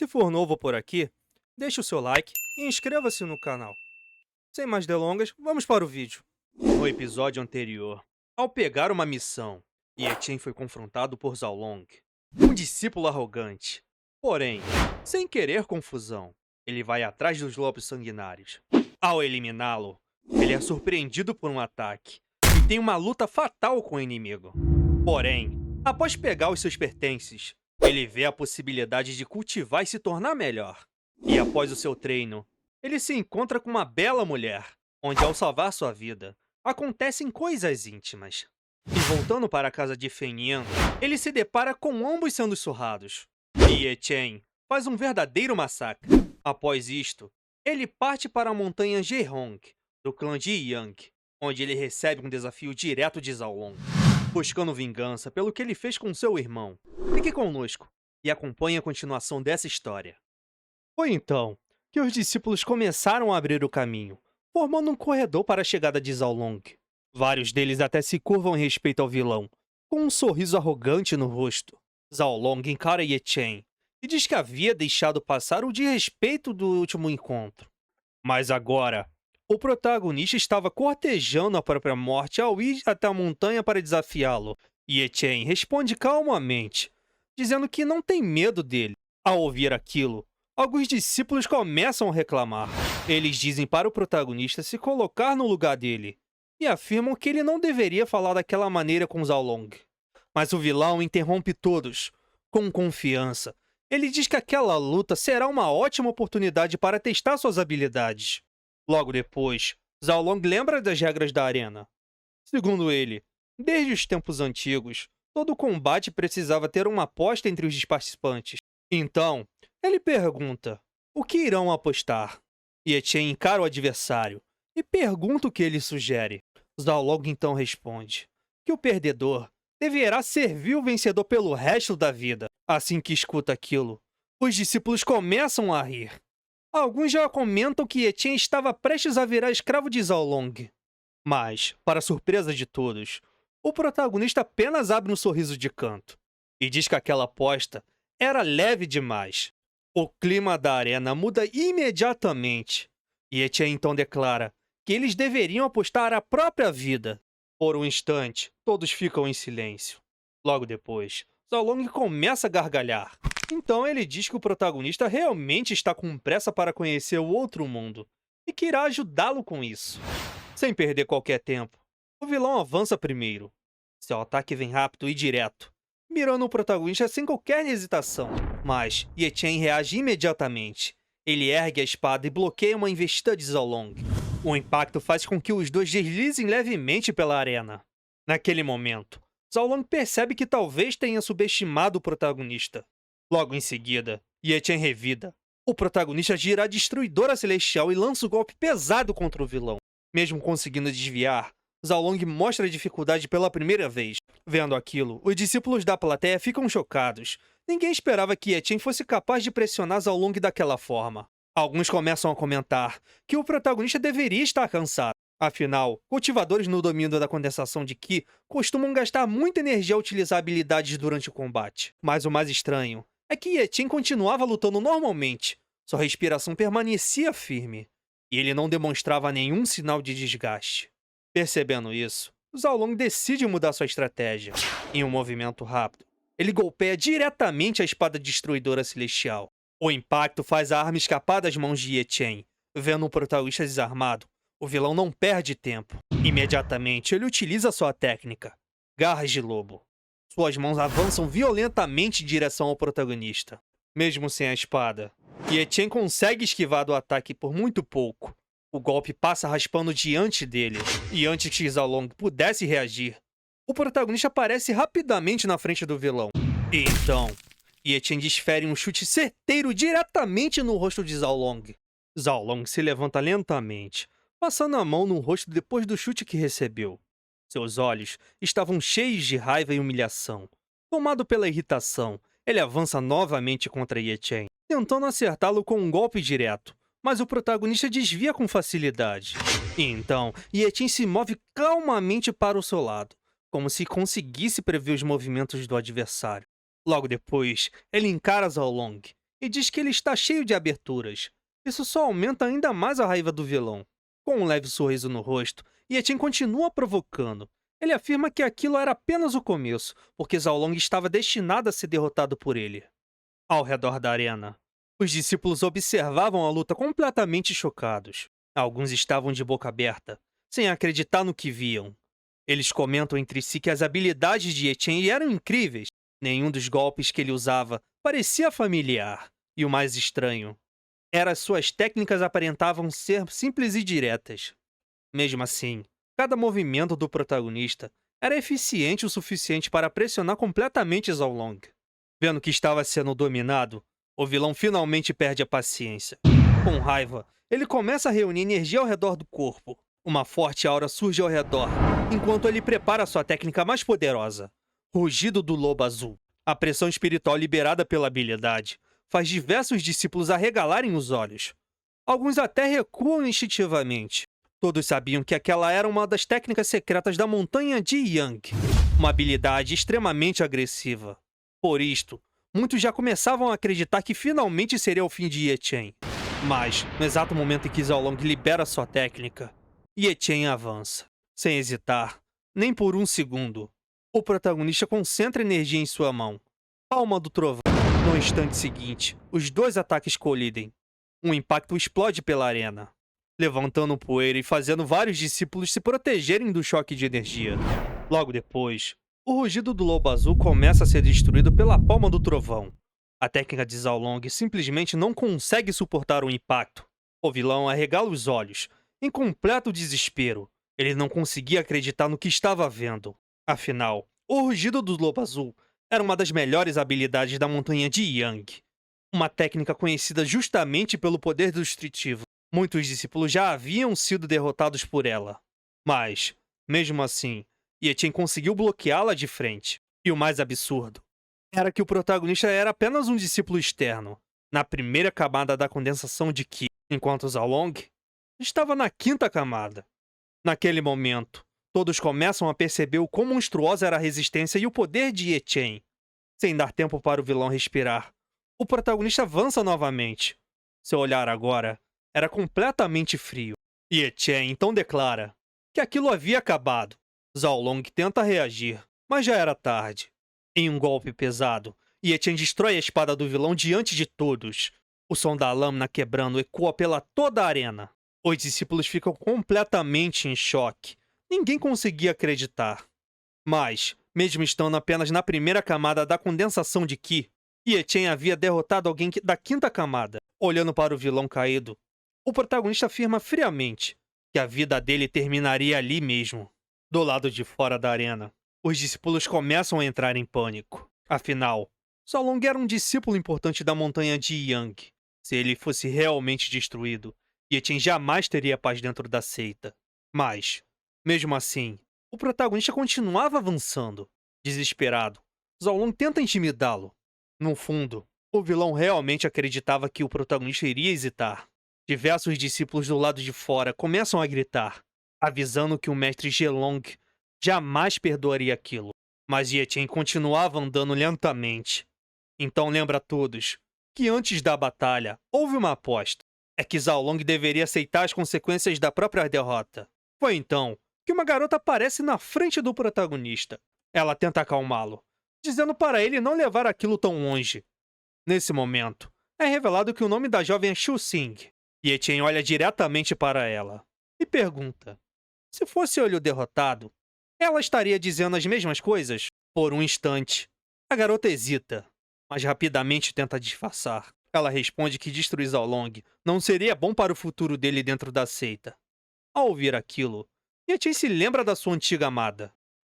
Se for novo por aqui, deixe o seu like e inscreva-se no canal. Sem mais delongas, vamos para o vídeo. No episódio anterior, ao pegar uma missão, Yetian foi confrontado por Zhao Long, um discípulo arrogante. Porém, sem querer confusão, ele vai atrás dos lobos sanguinários. Ao eliminá-lo, ele é surpreendido por um ataque e tem uma luta fatal com o inimigo. Porém, após pegar os seus pertences, ele vê a possibilidade de cultivar e se tornar melhor. E após o seu treino, ele se encontra com uma bela mulher, onde ao salvar sua vida, acontecem coisas íntimas. E voltando para a casa de Feng Yan, ele se depara com ambos sendo surrados. E Yetian faz um verdadeiro massacre. Após isto, ele parte para a montanha Zhehong, do clã de Yang, onde ele recebe um desafio direto de Zhao Long, buscando vingança pelo que ele fez com seu irmão. Fique conosco e acompanhe a continuação dessa história. Foi então que os discípulos começaram a abrir o caminho, formando um corredor para a chegada de Zhao Long. Vários deles até se curvam em respeito ao vilão, com um sorriso arrogante no rosto. Zhao Long encara Yetian e diz que havia deixado passar o desrespeito do último encontro. Mas agora, o protagonista estava cortejando a própria morte ao ir até a montanha para desafiá-lo. Yetian responde calmamente, dizendo que não tem medo dele. Ao ouvir aquilo, alguns discípulos começam a reclamar. Eles dizem para o protagonista se colocar no lugar dele e afirmam que ele não deveria falar daquela maneira com Zhao Long. Mas o vilão interrompe todos. Com confiança, ele diz que aquela luta será uma ótima oportunidade para testar suas habilidades. Logo depois, Zhao Long lembra das regras da arena. Segundo ele, desde os tempos antigos, todo combate precisava ter uma aposta entre os participantes. Então, ele pergunta, o que irão apostar? Yetian encara o adversário e pergunta o que ele sugere. Zhao Long então responde que o perdedor deverá servir o vencedor pelo resto da vida. Assim que escuta aquilo, os discípulos começam a rir. Alguns já comentam que Yetian estava prestes a virar escravo de Zhao Long. Mas, para surpresa de todos, o protagonista apenas abre um sorriso de canto e diz que aquela aposta era leve demais. O clima da arena muda imediatamente. Yetian então declara que eles deveriam apostar a própria vida. Por um instante, todos ficam em silêncio. Logo depois, Zhao Long começa a gargalhar. Então ele diz que o protagonista realmente está com pressa para conhecer o outro mundo e que irá ajudá-lo com isso. Sem perder qualquer tempo, o vilão avança primeiro. Seu ataque vem rápido e direto, mirando o protagonista sem qualquer hesitação. Mas Yetian reage imediatamente. Ele ergue a espada e bloqueia uma investida de Zhao Long. O impacto faz com que os dois deslizem levemente pela arena. Naquele momento, Zhao Long percebe que talvez tenha subestimado o protagonista. Logo em seguida, Yetian revida. O protagonista gira a destruidora celestial e lança o golpe pesado contra o vilão. Mesmo conseguindo desviar, Zhao Long mostra a dificuldade pela primeira vez. Vendo aquilo, os discípulos da plateia ficam chocados. Ninguém esperava que Yetian fosse capaz de pressionar Zhao Long daquela forma. Alguns começam a comentar que o protagonista deveria estar cansado. Afinal, cultivadores no domínio da condensação de Qi costumam gastar muita energia a utilizar habilidades durante o combate. Mas o mais estranho é que Yetian continuava lutando normalmente. Sua respiração permanecia firme e ele não demonstrava nenhum sinal de desgaste. Percebendo isso, Zhao Long decide mudar sua estratégia. Em um movimento rápido, ele golpeia diretamente a espada destruidora celestial. O impacto faz a arma escapar das mãos de Yetian. Vendo o protagonista desarmado, o vilão não perde tempo. Imediatamente, ele utiliza sua técnica, Garras de Lobo. Suas mãos avançam violentamente em direção ao protagonista. Mesmo sem a espada, Yetian consegue esquivar do ataque por muito pouco. O golpe passa raspando diante dele, e antes que Zhao Long pudesse reagir, o protagonista aparece rapidamente na frente do vilão. E então, Yetian desfere um chute certeiro diretamente no rosto de Zhao Long. Zhao Long se levanta lentamente, passando a mão no rosto depois do chute que recebeu. Seus olhos estavam cheios de raiva e humilhação. Tomado pela irritação, ele avança novamente contra Yetian, tentando acertá-lo com um golpe direto. Mas o protagonista desvia com facilidade. E então, Yetian se move calmamente para o seu lado, como se conseguisse prever os movimentos do adversário. Logo depois, ele encara Zhao Long e diz que ele está cheio de aberturas. Isso só aumenta ainda mais a raiva do vilão. Com um leve sorriso no rosto, Yetin continua provocando. Ele afirma que aquilo era apenas o começo, porque Zhao Long estava destinado a ser derrotado por ele. Ao redor da arena, os discípulos observavam a luta completamente chocados. Alguns estavam de boca aberta, sem acreditar no que viam. Eles comentam entre si que as habilidades de Yechen eram incríveis. Nenhum dos golpes que ele usava parecia familiar. E o mais estranho era suas técnicas aparentavam ser simples e diretas. Mesmo assim, cada movimento do protagonista era eficiente o suficiente para pressionar completamente Zhao Long. Vendo que estava sendo dominado, o vilão finalmente perde a paciência. Com raiva, ele começa a reunir energia ao redor do corpo. Uma forte aura surge ao redor, enquanto ele prepara sua técnica mais poderosa, Rugido do Lobo Azul. A pressão espiritual liberada pela habilidade faz diversos discípulos arregalarem os olhos. Alguns até recuam instintivamente. Todos sabiam que aquela era uma das técnicas secretas da Montanha de Yang, uma habilidade extremamente agressiva. Por isto, muitos já começavam a acreditar que finalmente seria o fim de Yechen. Mas, no exato momento em que Zhao Long libera sua técnica, Yechen avança. Sem hesitar, nem por um segundo, o protagonista concentra energia em sua mão. Palma do trovão. No instante seguinte, os dois ataques colidem. Um impacto explode pela arena, levantando poeira e fazendo vários discípulos se protegerem do choque de energia. Logo depois, o rugido do lobo azul começa a ser destruído pela palma do trovão. A técnica de Zhao Long simplesmente não consegue suportar o impacto. O vilão arregala os olhos, em completo desespero. Ele não conseguia acreditar no que estava vendo. Afinal, o rugido do lobo azul era uma das melhores habilidades da Montanha de Yang. Uma técnica conhecida justamente pelo poder destrutivo. Muitos discípulos já haviam sido derrotados por ela. Mas, mesmo assim, Yechen conseguiu bloqueá-la de frente. E o mais absurdo era que o protagonista era apenas um discípulo externo, na primeira camada da condensação de Qi, enquanto Zhao Long estava na quinta camada. Naquele momento, todos começam a perceber o quão monstruosa era a resistência e o poder de Yechen. Sem dar tempo para o vilão respirar, o protagonista avança novamente. Seu olhar agora era completamente frio. Yechen então declara que aquilo havia acabado. Zhao Long tenta reagir, mas já era tarde. Em um golpe pesado, Yechen destrói a espada do vilão diante de todos. O som da lâmina quebrando ecoa pela toda a arena. Os discípulos ficam completamente em choque. Ninguém conseguia acreditar. Mas, mesmo estando apenas na primeira camada da condensação de Qi, Yechen havia derrotado alguém da quinta camada. Olhando para o vilão caído, o protagonista afirma friamente que a vida dele terminaria ali mesmo. Do lado de fora da arena, os discípulos começam a entrar em pânico. Afinal, Zhao Long era um discípulo importante da Montanha de Yang. Se ele fosse realmente destruído, Yechen jamais teria paz dentro da seita. Mas, mesmo assim, o protagonista continuava avançando. Desesperado, Zhao Long tenta intimidá-lo. No fundo, o vilão realmente acreditava que o protagonista iria hesitar. Diversos discípulos do lado de fora começam a gritar, avisando que o mestre Gelong jamais perdoaria aquilo. Mas Yechen continuava andando lentamente. Então lembra a todos que antes da batalha houve uma aposta. É que Zhao Long deveria aceitar as consequências da própria derrota. Foi então que uma garota aparece na frente do protagonista. Ela tenta acalmá-lo, dizendo para ele não levar aquilo tão longe. Nesse momento, é revelado que o nome da jovem é Shu Xing. Yechen olha diretamente para ela e pergunta: se fosse ele o derrotado, ela estaria dizendo as mesmas coisas? Por um instante, a garota hesita, mas rapidamente tenta disfarçar. Ela responde que destruir Zhao Long não seria bom para o futuro dele dentro da seita. Ao ouvir aquilo, Yechen se lembra da sua antiga amada.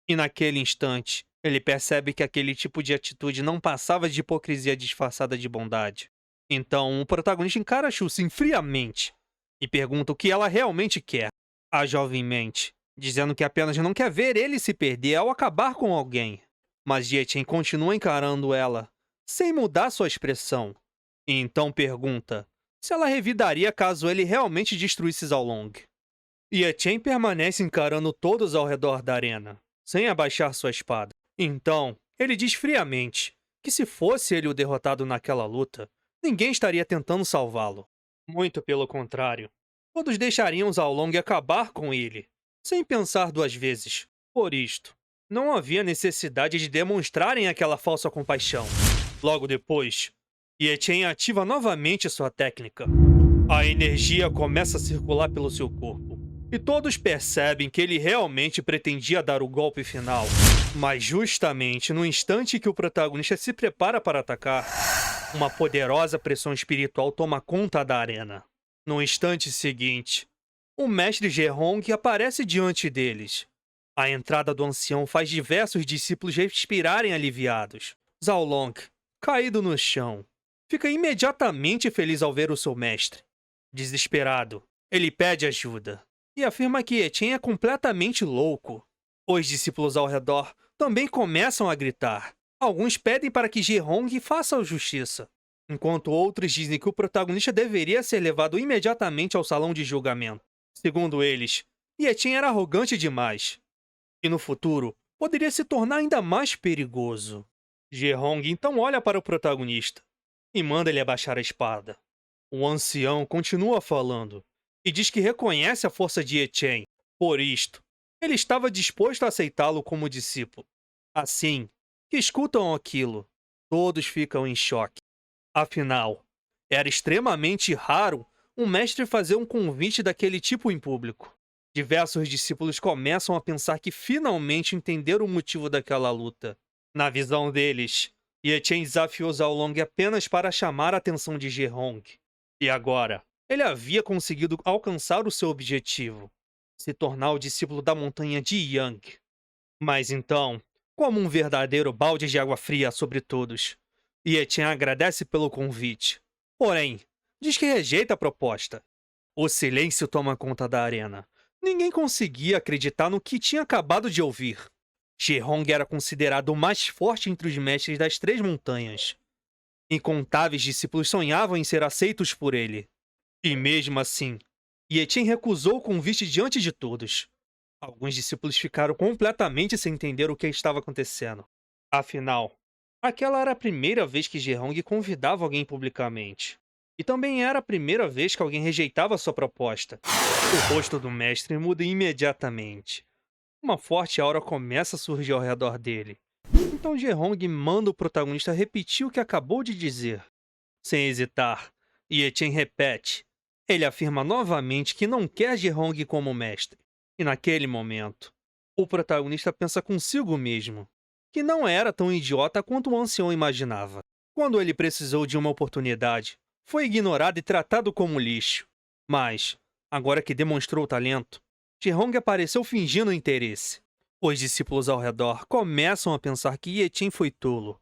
E naquele instante, ele percebe que aquele tipo de atitude não passava de hipocrisia disfarçada de bondade. Então, o protagonista encara Shu Xing friamente e pergunta o que ela realmente quer. A jovem mente, dizendo que apenas não quer ver ele se perder ao acabar com alguém. Mas Yechen continua encarando ela, sem mudar sua expressão. E então pergunta se ela revidaria caso ele realmente destruísse Zhao Long. Yechen permanece encarando todos ao redor da arena, sem abaixar sua espada. Então, ele diz friamente que se fosse ele o derrotado naquela luta, ninguém estaria tentando salvá-lo. Muito pelo contrário. Todos deixariam Zhao Long acabar com ele, sem pensar duas vezes. Por isto, não havia necessidade de demonstrarem aquela falsa compaixão. Logo depois, Ye Chen ativa novamente sua técnica. A energia começa a circular pelo seu corpo, e todos percebem que ele realmente pretendia dar o golpe final. Mas justamente no instante que o protagonista se prepara para atacar, uma poderosa pressão espiritual toma conta da arena. No instante seguinte, o mestre Zhehong aparece diante deles. A entrada do ancião faz diversos discípulos respirarem aliviados. Zhao Long, caído no chão, fica imediatamente feliz ao ver o seu mestre. Desesperado, ele pede ajuda e afirma que Ye Chen é completamente louco. Os discípulos ao redor também começam a gritar. Alguns pedem para que Zhehong faça justiça, enquanto outros dizem que o protagonista deveria ser levado imediatamente ao salão de julgamento. Segundo eles, Ye Chen era arrogante demais, e no futuro poderia se tornar ainda mais perigoso. Zhehong então olha para o protagonista e manda ele abaixar a espada. O ancião continua falando e diz que reconhece a força de Ye Chen. Por isto, ele estava disposto a aceitá-lo como discípulo. Assim que escutam aquilo, todos ficam em choque. Afinal, era extremamente raro um mestre fazer um convite daquele tipo em público. Diversos discípulos começam a pensar que finalmente entenderam o motivo daquela luta. Na visão deles, Ye Chen desafiou Zhao Long apenas para chamar a atenção de Zhehong. E agora, ele havia conseguido alcançar o seu objetivo, se tornar o discípulo da montanha de Yang. Mas então, como um verdadeiro balde de água fria sobre todos, Ye Chen agradece pelo convite. Porém, diz que rejeita a proposta. O silêncio toma conta da arena. Ninguém conseguia acreditar no que tinha acabado de ouvir. Zhehong era considerado o mais forte entre os mestres das Três Montanhas. Incontáveis discípulos sonhavam em ser aceitos por ele. E mesmo assim, Ye Chen recusou o convite diante de todos. Alguns discípulos ficaram completamente sem entender o que estava acontecendo. Afinal, aquela era a primeira vez que Zhehong convidava alguém publicamente. E também era a primeira vez que alguém rejeitava sua proposta. O rosto do mestre muda imediatamente. Uma forte aura começa a surgir ao redor dele. Então Zhehong manda o protagonista repetir o que acabou de dizer. Sem hesitar, Ye Chen repete. Ele afirma novamente que não quer Zhehong como mestre. E naquele momento, o protagonista pensa consigo mesmo, que não era tão idiota quanto o ancião imaginava. Quando ele precisou de uma oportunidade, foi ignorado e tratado como lixo. Mas, agora que demonstrou talento, Zhehong apareceu fingindo interesse. Os discípulos ao redor começam a pensar que Ye Chen foi tolo.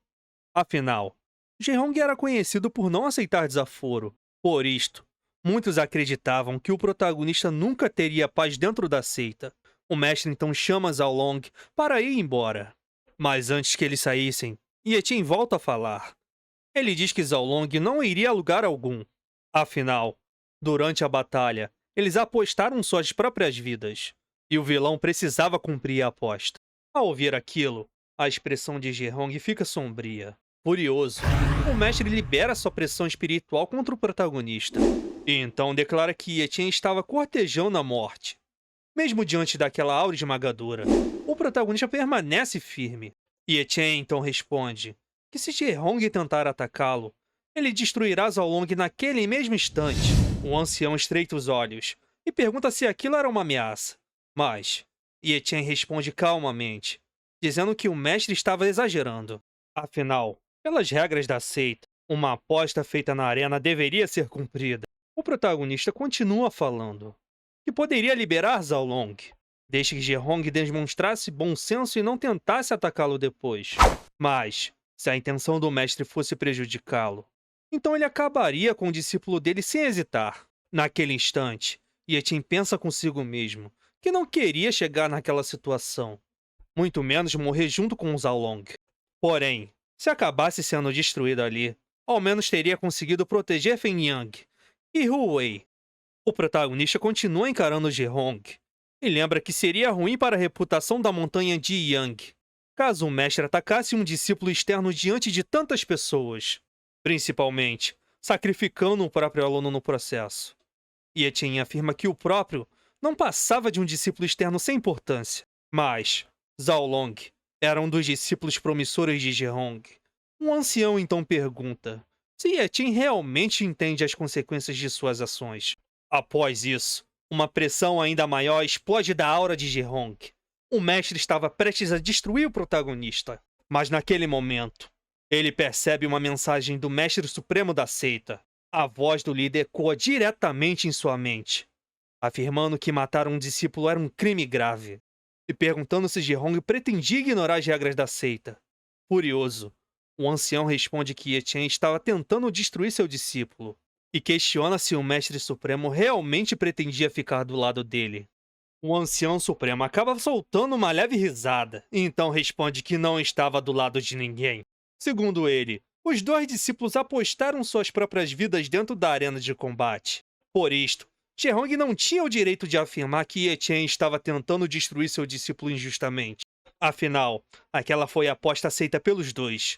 Afinal, Zhehong era conhecido por não aceitar desaforo. Por isto, muitos acreditavam que o protagonista nunca teria paz dentro da seita. O mestre então chama Zhao Long para ir embora. Mas antes que eles saíssem, Ye Chen volta a falar. Ele diz que Zhao Long não iria a lugar algum. Afinal, durante a batalha, eles apostaram suas próprias vidas. E o vilão precisava cumprir a aposta. Ao ouvir aquilo, a expressão de Zhehong fica sombria. Furioso, o mestre libera sua pressão espiritual contra o protagonista. E então declara que Ye Chen estava cortejando a morte. Mesmo diante daquela aura esmagadora, o protagonista permanece firme. Ye Chen então responde que se Zhehong tentar atacá-lo, ele destruirá Zhao Long naquele mesmo instante. O ancião estreita os olhos e pergunta se aquilo era uma ameaça. Mas Ye Chen responde calmamente, dizendo que o mestre estava exagerando. Afinal, pelas regras da seita, uma aposta feita na arena deveria ser cumprida. O protagonista continua falando que poderia liberar Zhao Long, desde que Zhehong demonstrasse bom senso e não tentasse atacá-lo depois. Mas, se a intenção do mestre fosse prejudicá-lo, então ele acabaria com o discípulo dele sem hesitar. Naquele instante, Ye Chen pensa consigo mesmo que não queria chegar naquela situação, muito menos morrer junto com Zhao Long. Porém, se acabasse sendo destruído ali, ao menos teria conseguido proteger Feng Yang e Hu Wei. O protagonista continua encarando Zhehong e lembra que seria ruim para a reputação da montanha de Yang caso o mestre atacasse um discípulo externo diante de tantas pessoas, principalmente sacrificando o próprio aluno no processo. Yetian afirma que o próprio não passava de um discípulo externo sem importância. Mas Zhao Long era um dos discípulos promissores de Zhehong. Um ancião então pergunta se Yetian realmente entende as consequências de suas ações. Após isso, uma pressão ainda maior explode da aura de Zhehong. O mestre estava prestes a destruir o protagonista, mas naquele momento, ele percebe uma mensagem do mestre supremo da seita. A voz do líder ecoa diretamente em sua mente, afirmando que matar um discípulo era um crime grave, e perguntando se Zhehong pretendia ignorar as regras da seita. Furioso, o ancião responde que Yetian estava tentando destruir seu discípulo, e questiona se o mestre supremo realmente pretendia ficar do lado dele. O ancião supremo acaba soltando uma leve risada, e então responde que não estava do lado de ninguém. Segundo ele, os dois discípulos apostaram suas próprias vidas dentro da arena de combate. Por isto, Zhehong não tinha o direito de afirmar que Yetian estava tentando destruir seu discípulo injustamente. Afinal, aquela foi a aposta aceita pelos dois.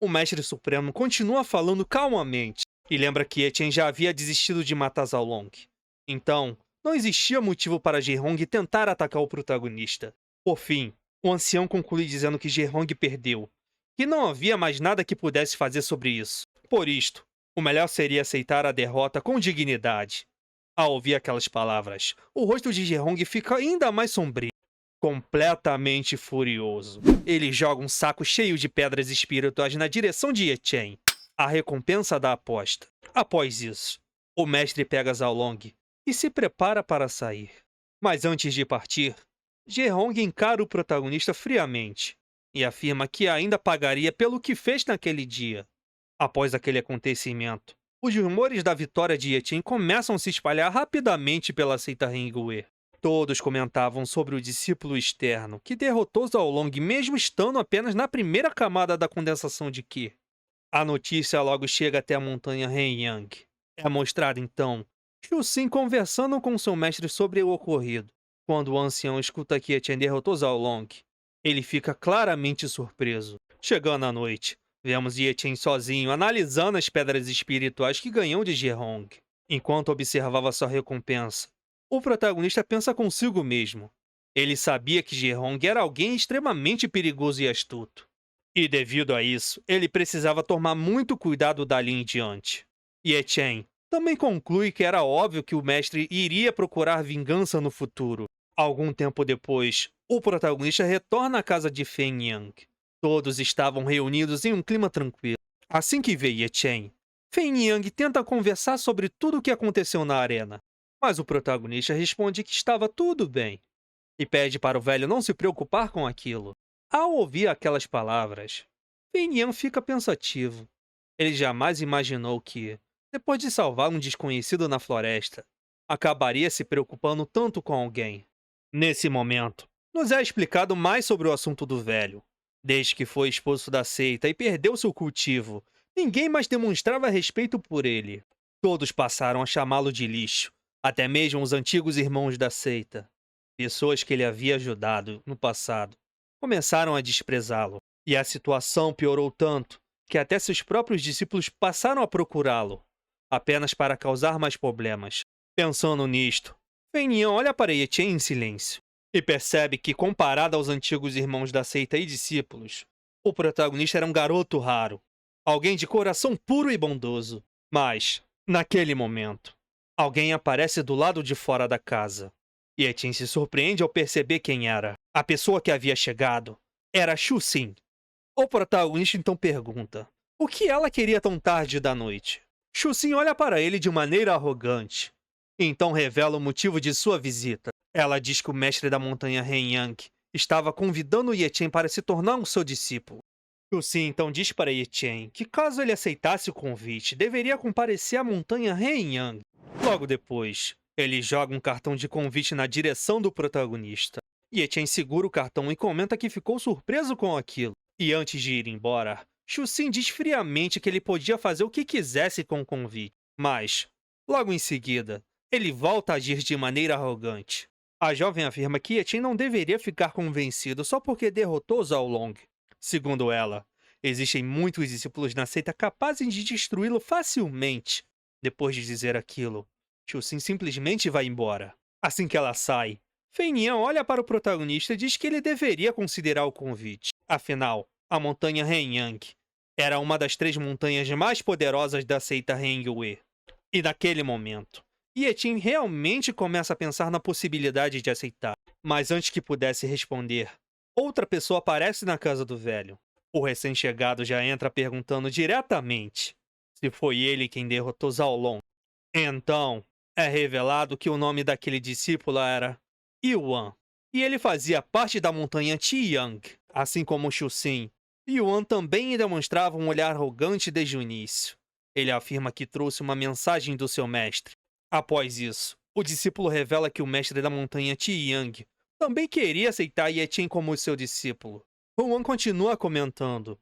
O mestre supremo continua falando calmamente e lembra que Yetian já havia desistido de matar Zhao Long. Então, não existia motivo para Zhehong tentar atacar o protagonista. Por fim, o ancião conclui dizendo que Zhehong perdeu, que não havia mais nada que pudesse fazer sobre isso. Por isto, o melhor seria aceitar a derrota com dignidade. Ao ouvir aquelas palavras, o rosto de Zhehong fica ainda mais sombrio. Completamente furioso, ele joga um saco cheio de pedras espirituais na direção de Yetian, a recompensa da aposta. Após isso, o mestre pega Zhao Long e se prepara para sair. Mas antes de partir, Zhehong encara o protagonista friamente e afirma que ainda pagaria pelo que fez naquele dia. Após aquele acontecimento, os rumores da vitória de Yetian começam a se espalhar rapidamente pela seita Hengwei. Todos comentavam sobre o discípulo externo que derrotou Zhao Long mesmo estando apenas na primeira camada da condensação de Qi. A notícia logo chega até a montanha Henyang. É mostrado então Xu Xin conversando com seu mestre sobre o ocorrido. Quando o ancião escuta que Yetian derrotou Zhao Long, ele fica claramente surpreso. Chegando à noite, vemos Yetian sozinho analisando as pedras espirituais que ganhou de Zhehong. Enquanto observava sua recompensa, o protagonista pensa consigo mesmo. Ele sabia que Zhehong era alguém extremamente perigoso e astuto. E devido a isso, ele precisava tomar muito cuidado dali em diante. Yetian também conclui que era óbvio que o mestre iria procurar vingança no futuro. Algum tempo depois, o protagonista retorna à casa de Feng Yang. Todos estavam reunidos em um clima tranquilo. Assim que vê Yetian, Feng Yang tenta conversar sobre tudo o que aconteceu na arena, mas o protagonista responde que estava tudo bem e pede para o velho não se preocupar com aquilo. Ao ouvir aquelas palavras, Feng Yang fica pensativo. Ele jamais imaginou que, depois de salvar um desconhecido na floresta, acabaria se preocupando tanto com alguém. Nesse momento, nos é explicado mais sobre o assunto do velho. Desde que foi expulso da seita e perdeu seu cultivo, ninguém mais demonstrava respeito por ele. Todos passaram a chamá-lo de lixo, até mesmo os antigos irmãos da seita. Pessoas que ele havia ajudado no passado começaram a desprezá-lo, e a situação piorou tanto que até seus próprios discípulos passaram a procurá-lo, apenas para causar mais problemas. Pensando nisto, Feng Yan olha para Yetian em silêncio e percebe que, comparado aos antigos irmãos da seita e discípulos, o protagonista era um garoto raro, alguém de coração puro e bondoso. Mas, naquele momento, alguém aparece do lado de fora da casa. Yetian se surpreende ao perceber quem era. A pessoa que havia chegado era Xu Xin. O protagonista então pergunta o que ela queria tão tarde da noite. Xu Xin olha para ele de maneira arrogante. Então revela o motivo de sua visita. Ela diz que o mestre da montanha Henyang estava convidando Yetian para se tornar um seu discípulo. Xu Xin então diz para Yetian que caso ele aceitasse o convite, deveria comparecer à montanha Henyang. Logo depois, ele joga um cartão de convite na direção do protagonista. Yetian segura o cartão e comenta que ficou surpreso com aquilo. E antes de ir embora, Xu Xin diz friamente que ele podia fazer o que quisesse com o convite. Mas, logo em seguida, ele volta a agir de maneira arrogante. A jovem afirma que Yetian não deveria ficar convencido só porque derrotou Zhao Long. Segundo ela, Existem muitos discípulos na seita capazes de destruí-lo facilmente. Depois de dizer aquilo, Chusin simplesmente vai embora. Assim que ela sai, Fenian olha para o protagonista e diz que ele deveria considerar o convite. Afinal, a montanha Henyang era uma das 3 montanhas mais poderosas da seita Hengwei. E naquele momento, Yetin realmente começa a pensar na possibilidade de aceitar. Mas antes que pudesse responder, outra pessoa aparece na casa do velho. O recém-chegado já entra perguntando diretamente se foi ele quem derrotou Zhao Long. Então, é revelado que o nome daquele discípulo era Yuan, e ele fazia parte da montanha Qiyang. Assim como Chusin, Yuan também demonstrava um olhar arrogante desde o início. Ele afirma que trouxe uma mensagem do seu mestre. Após isso, o discípulo revela que o mestre da montanha Qiyang também queria aceitar Yetin como seu discípulo. Yuan continua comentando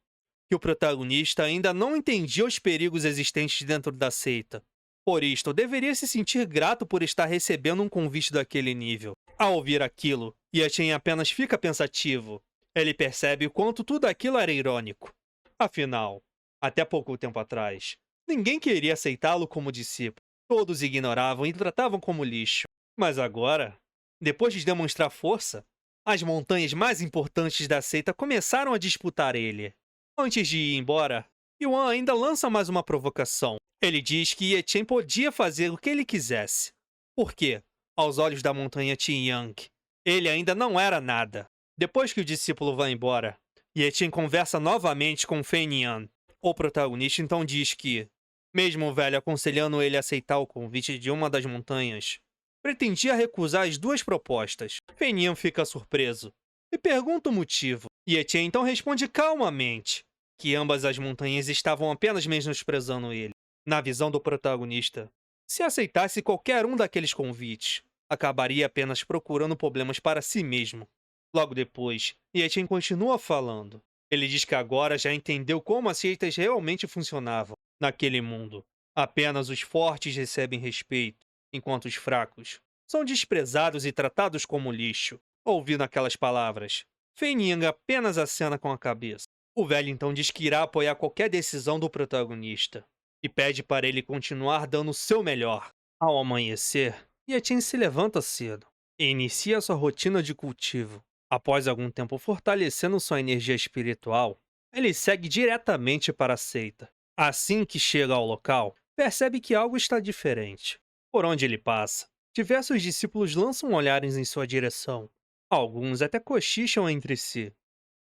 que o protagonista ainda não entendia os perigos existentes dentro da seita. Por isto, deveria se sentir grato por estar recebendo um convite daquele nível. Ao ouvir aquilo, Yetin apenas fica pensativo. Ele percebe o quanto tudo aquilo era irônico. Afinal, até pouco tempo atrás, ninguém queria aceitá-lo como discípulo. Todos ignoravam e tratavam como lixo. Mas agora, depois de demonstrar força, as montanhas mais importantes da seita começaram a disputar ele. Antes de ir embora, Yuan ainda lança mais uma provocação. Ele diz que Yechen podia fazer o que ele quisesse. Porque, aos olhos da montanha Qiyang, ele ainda não era nada. Depois que o discípulo vai embora, Yechen conversa novamente com Fenian. O protagonista então diz que, mesmo o velho aconselhando ele a aceitar o convite de uma das montanhas, pretendia recusar as 2 propostas. Fenian fica surpreso e pergunta o motivo. Yechen então responde calmamente que ambas as montanhas estavam apenas menosprezando ele. Na visão do protagonista, se aceitasse qualquer um daqueles convites, acabaria apenas procurando problemas para si mesmo. Logo depois, Yechen continua falando. Ele diz que agora já entendeu como as seitas realmente funcionavam. Naquele mundo, apenas os fortes recebem respeito, enquanto os fracos são desprezados e tratados como lixo. Ouvindo aquelas palavras, Fenian apenas acena com a cabeça. O velho então diz que irá apoiar qualquer decisão do protagonista e pede para ele continuar dando o seu melhor. Ao amanhecer, Yechen se levanta cedo e inicia sua rotina de cultivo. Após algum tempo fortalecendo sua energia espiritual, ele segue diretamente para a seita. Assim que chega ao local, percebe que algo está diferente. Por onde ele passa, diversos discípulos lançam olhares em sua direção. Alguns até cochicham entre si,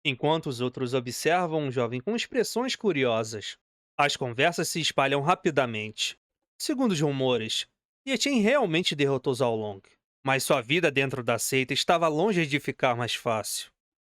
enquanto os outros observam um jovem com expressões curiosas. As conversas se espalham rapidamente. Segundo os rumores, Yechen realmente derrotou Zhao Long, mas sua vida dentro da seita estava longe de ficar mais fácil.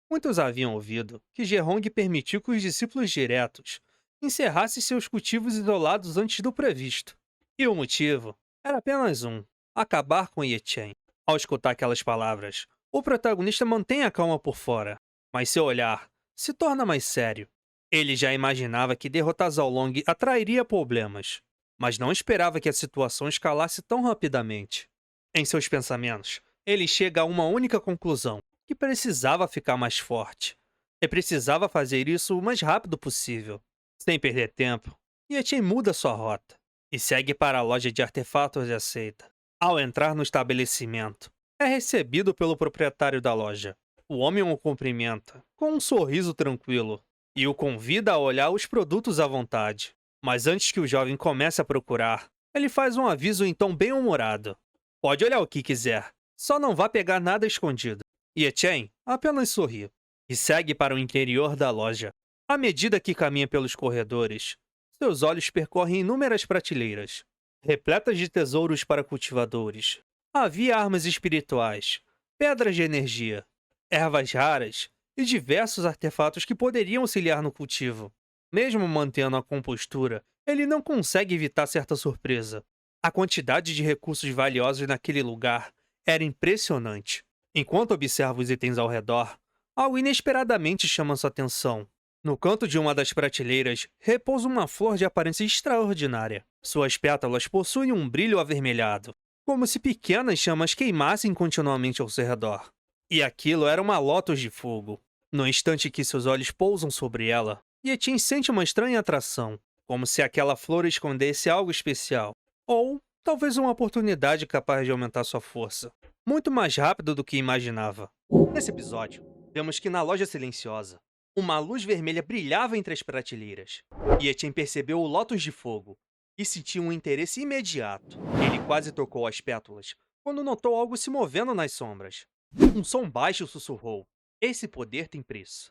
Muitos haviam ouvido que Zhehong permitiu que os discípulos diretos encerrassem seus cultivos isolados antes do previsto. E o motivo era apenas um: acabar com Yechen. Ao escutar aquelas palavras, o protagonista mantém a calma por fora, mas seu olhar se torna mais sério. Ele já imaginava que derrotar Zhao Long atrairia problemas, mas não esperava que a situação escalasse tão rapidamente. Em seus pensamentos, ele chega a uma única conclusão: que precisava ficar mais forte. E precisava fazer isso o mais rápido possível. Sem perder tempo, Yechen muda sua rota e segue para a loja de artefatos da seita. Ao entrar no estabelecimento, é recebido pelo proprietário da loja. O homem o cumprimenta com um sorriso tranquilo e o convida a olhar os produtos à vontade. Mas antes que o jovem comece a procurar, ele faz um aviso em tom bem-humorado: pode olhar o que quiser, só não vá pegar nada escondido. Yechen apenas sorri e segue para o interior da loja. À medida que caminha pelos corredores, seus olhos percorrem inúmeras prateleiras, repletas de tesouros para cultivadores. Havia armas espirituais, pedras de energia, ervas raras e diversos artefatos que poderiam auxiliar no cultivo. Mesmo mantendo a compostura, ele não consegue evitar certa surpresa. A quantidade de recursos valiosos naquele lugar era impressionante. Enquanto observa os itens ao redor, algo inesperadamente chama sua atenção. No canto de uma das prateleiras, repousa uma flor de aparência extraordinária. Suas pétalas possuem um brilho avermelhado, como se pequenas chamas queimassem continuamente ao seu redor. E aquilo era uma lótus de fogo. No instante que seus olhos pousam sobre ela, Yetin sente uma estranha atração, como se aquela flor escondesse algo especial, ou talvez uma oportunidade capaz de aumentar sua força, muito mais rápido do que imaginava. Nesse episódio, vemos que na loja silenciosa, uma luz vermelha brilhava entre as prateleiras. Yetin percebeu o lótus de fogo e sentiu um interesse imediato. Ele quase tocou as pétalas quando notou algo se movendo nas sombras. Um som baixo sussurrou: "Esse poder tem preço."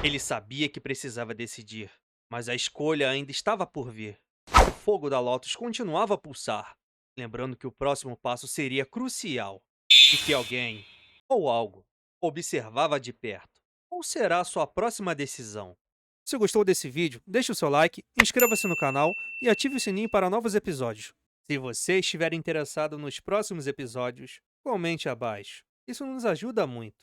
Ele sabia que precisava decidir, mas a escolha ainda estava por vir. O fogo da Lotus continuava a pulsar, lembrando que o próximo passo seria crucial e que alguém, ou algo, observava de perto. Qual será a sua próxima decisão? Se gostou desse vídeo, deixe o seu like, inscreva-se no canal e ative o sininho para novos episódios. Se você estiver interessado nos próximos episódios, comente abaixo. Isso nos ajuda muito.